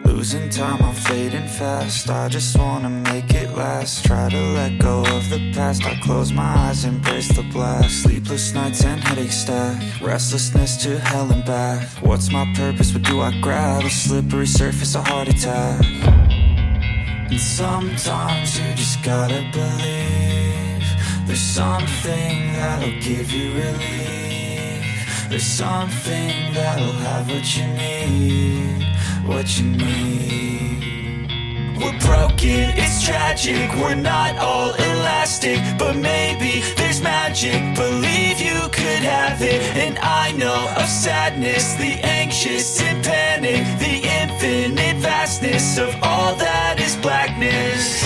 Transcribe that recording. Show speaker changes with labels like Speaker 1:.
Speaker 1: Losing time, I'm fading fast. I just wanna make it last. Try to let go of the past. I close my eyes, embrace the blast. Sleepless nights and headaches stack. Restlessness to hell and back. What's my purpose? What do I grab? A slippery surface, a heart attack. And sometimes you just gotta believe there's something that'll give you relief. There's something that'll have what you need, what you need. We're broken, it's tragic, we're not all elastic, but maybe there's magic, believe you could have it. And I know of sadness, the anxious and panic, the infinite vastness of all that is blackness.